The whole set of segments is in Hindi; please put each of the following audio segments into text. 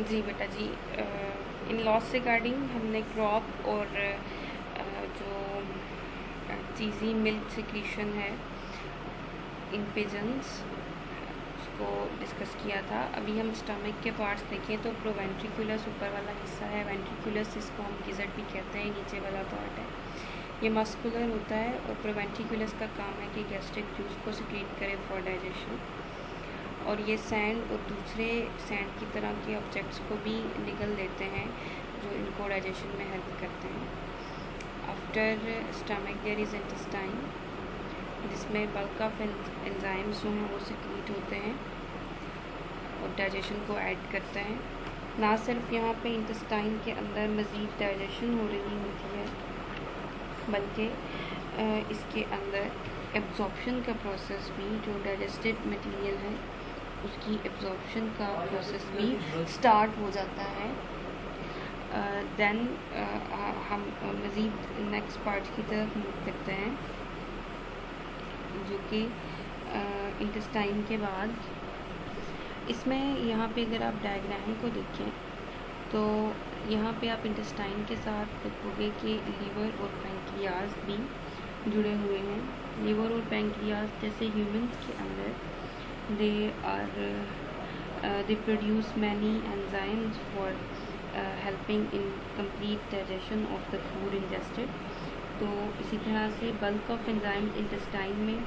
जी बेटा जी, इन लॉस रिगार्डिंग हमने क्रॉप और जो चीज़ी मिल्क सिक्रीशन है इन पिजन्स उसको डिस्कस किया था। अभी हम स्टमक के पार्ट्स देखें तो प्रोवेंट्रिकुलस ऊपर वाला हिस्सा है, वेंट्रिकुलस इसको हम गिज़र्ड भी कहते हैं, नीचे वाला पार्ट है ये मस्कुलर होता है। और प्रोवेंट्रिकुलस का काम है कि गैस्ट्रिक जूस को सिक्रीट करे फॉर डाइजेशन, और ये सैंड और दूसरे सैंड की तरह के ऑब्जेक्ट्स को भी निगल देते हैं जो इनको डाइजेशन में हेल्प करते हैं। After stomach there is intestine जिसमें बल्क ऑफ एंजाइम्स जो हैं वो सिक्रीट होते हैं और डाइजेशन को ऐड करते हैं। ना सिर्फ यहाँ पे इंटेस्टाइन के अंदर मज़ीद डाइजेशन हो रही होती है, बल्कि इसके अंदर एब्जॉर्प्शन का प्रोसेस भी, जो डाइजेस्टेड मटेरियल है उसकी एब्जॉर्प्शन का प्रोसेस भी स्टार्ट हो जाता है। देन हम मज़ीद नेक्स्ट पार्ट की तरफ मूव करते हैं जो कि इंटेस्टाइन के बाद इसमें यहाँ पे अगर आप डायग्राम को देखें तो यहाँ पे आप इंटेस्टाइन के साथ देखोगे कि लीवर और पैंक्रियाज भी जुड़े हुए हैं। लीवर और पैंक्रियाज जैसे ह्यूमंस के अंदर they produce many enzymes for helping in complete digestion of the food ingested। तो इसी तरह से बल्क ऑफ एंजाइम्स इंटेस्टाइन में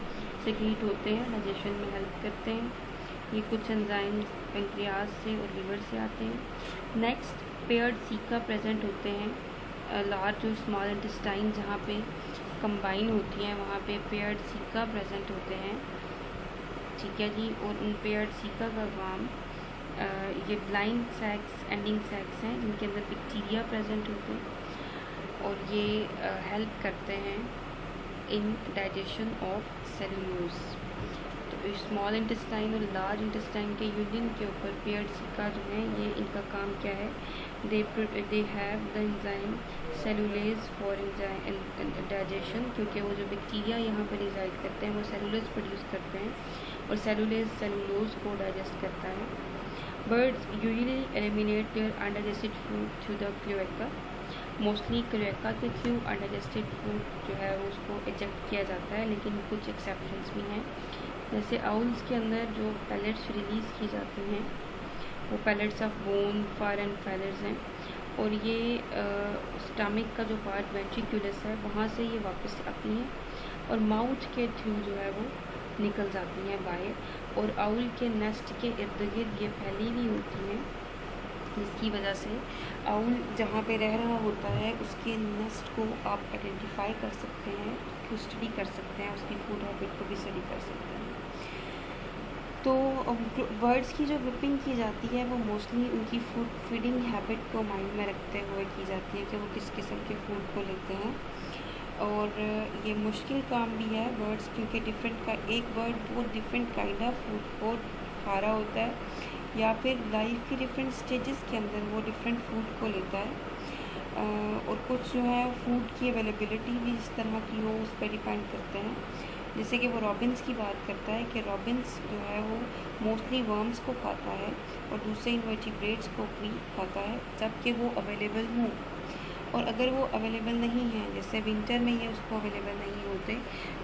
सिक्रीट होते हैं, डाइजेशन में हेल्प करते हैं। ये कुछ एंजाइम्स पैंक्रियाज से और लीवर से आते हैं। नेक्स्ट पेयर्ड सीका प्रेजेंट होते हैं। लार्ज और स्मॉल इंटेस्टाइन जहाँ पे कंबाइन होती हैं वहाँ पे पेयर्ड सीका प्रेजेंट होते हैं, ठीक है जी। और उन पेयर्ड सीका का काम ये ब्लाइंड सैक्स, एंडिंग सैक्स हैं जिनके अंदर बैक्टीरिया प्रेजेंट होते हैं और ये हेल्प करते हैं इन डाइजेशन ऑफ सेल्यूलोज। तो स्मॉल इंटेस्टाइन और लार्ज इंटेस्टाइन के यूनियन के ऊपर पेयर्ड सीका जो है ये इनका काम क्या है, they have the enzyme cellulase for digestion, क्योंकि वो जो बैक्टीरिया यहाँ पर रिजाइड करते हैं वो सेलुलोज प्रोड्यूस करते हैं और सेलुलेज सेलुलोज को डाइजेस्ट करता है। Birds usually eliminate their undigested food through the cloaca. Mostly cloaca के थ्रू अनडाइजेस्टेड फूड जो है वो उसको इजेक्ट किया जाता है, लेकिन कुछ एक्सेप्शंस भी हैं। जैसे आउल्स के अंदर जो पैलेट्स रिलीज़ की जाती हैं वो pellets of bone, far and fillers हैं, और ये स्टमक का जो पार्ट वेंट्रिकुलस है वहाँ से ये वापस आती हैं और माउथ के थ्रू जो है वो निकल जाती हैं बाहर, और आउल के नेस्ट के इर्द गिर्द ये फैली हुई होती हैं, जिसकी वजह से आउल जहाँ पे रह रहा होता है उसके नेस्ट को आप आइडेंटिफाई कर सकते हैं, उसको स्टडी कर सकते हैं, उसकी फूड हैबिट को भी स्टडी कर सकते हैं। तो बर्ड्स की जो ग्रुपिंग की जाती है वो मोस्टली उनकी फीडिंग हैबिट को माइंड में रखते हुए की जाती है कि वो किस किस्म के फूड को लेते हैं। और ये मुश्किल काम भी है बर्ड्स, क्योंकि डिफरेंट का एक बर्ड बहुत डिफरेंट काइंड ऑफ फूड को खा रहा होता है, या फिर लाइफ के डिफरेंट स्टेजेस के अंदर वो डिफरेंट फूड को लेता है। और कुछ जो है फूड की अवेलेबिलिटी भी इस तरह की हो उस पर डिपेंड करते हैं। जैसे कि वो रॉबिन्स की बात करता है कि रॉबिन्स जो है वो मोस्टली वर्म्स को खाता है और दूसरे इनवर्टिब्रेट्स को भी खाता है, जबकि वो अवेलेबल हों। और अगर वो अवेलेबल नहीं है, जैसे विंटर में ये उसको अवेलेबल नहीं होते,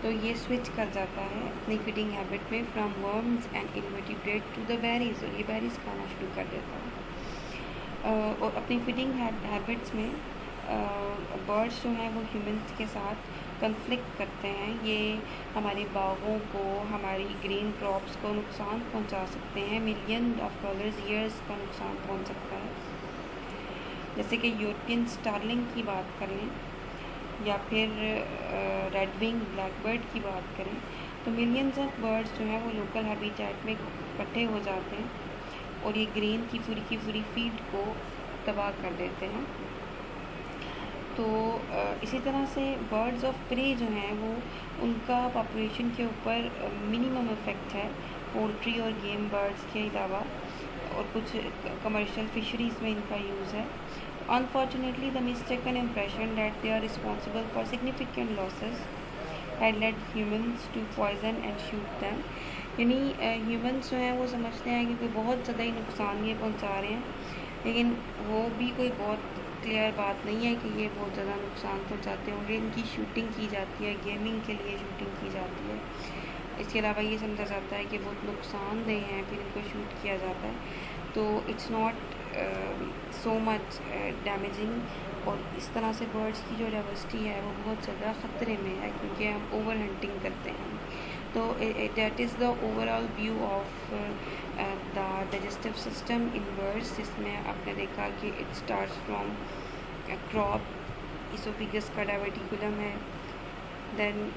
तो ये स्विच कर जाता है अपनी फीडिंग हैबिट में from worms and invertebrate to the berries, और ये बेरीज खाना शुरू कर देता है। और अपनी फीडिंग हैबिट्स में बर्ड्स जो हैं वो ह्यूमंस के साथ कन्फ्लिक्ट करते हैं। ये हमारे बागों को, हमारी ग्रीन क्रॉप्स को नुकसान पहुंचा सकते हैं, $मिलियन ईयर्स का नुकसान पहुंच सकता है। जैसे कि यूरोपियन स्टारलिंग की बात करें या फिर रेडविंग ब्लैकबर्ड की बात करें, तो मिलियंस ऑफ बर्ड्स जो हैं वो लोकल हैबिटेट में इकट्ठे हो जाते हैं और ये ग्रीन की पूरी फीड को तबाह कर देते हैं। तो इसी तरह से बर्ड्स ऑफ प्रे जो हैं वो उनका पॉपुलेशन के ऊपर मिनिमम इफ़ेक्ट है पोल्ट्री और गेम बर्ड्स के अलावा, और कुछ कमर्शियल फिशरीज़ में इनका यूज़ है। Unfortunately, the mistaken impression that they are responsible for significant losses had led humans to poison and shoot them। यानी ह्यूमन्स जो हैं वो समझते हैं कि कोई बहुत ज़्यादा ही नुकसान ये पहुंचा रहे हैं, लेकिन वो भी कोई बहुत क्लियर बात नहीं है कि ये बहुत ज़्यादा नुकसान पहुंचाते होंगे। इनकी शूटिंग की जाती है, गेमिंग के लिए शूटिंग की जाती है। इसके अलावा ये समझा जाता है कि बहुत नुकसानदेह हैं, फिर इनको शूट किया जाता है। तो it's not so much damaging. और इस तरह से बर्ड्स की जो डाइवर्सिटी है वो बहुत ज़्यादा ख़तरे में है, क्योंकि हम ओवर हंटिंग करते हैं। तो that is the overall view of the digestive system in birds, जिसमें आपने देखा कि it starts from crop, oesophagus का डाइवर्टिकुलम है, देन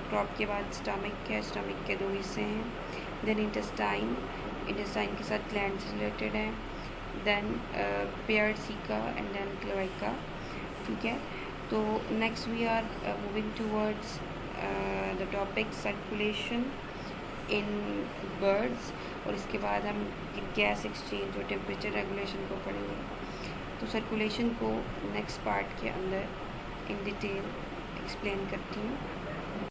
क्रॉप के बाद स्टमक है, स्टमक के 2 हिस्से हैं, देन इंटेस्टाइन, इंटेस्टाइन के साथ ग्लैंड रिलेटेड है, then paired caeca and then cloaca. ठीक है, तो next we are moving towards the topic circulation in birds, और इसके बाद हम गैस एक्सचेंज और टेम्परेचर रेगुलेशन को पढ़ेंगे। तो सर्कुलेशन को नेक्स्ट पार्ट के अंदर इन डिटेल एक्सप्लेन करती हूँ।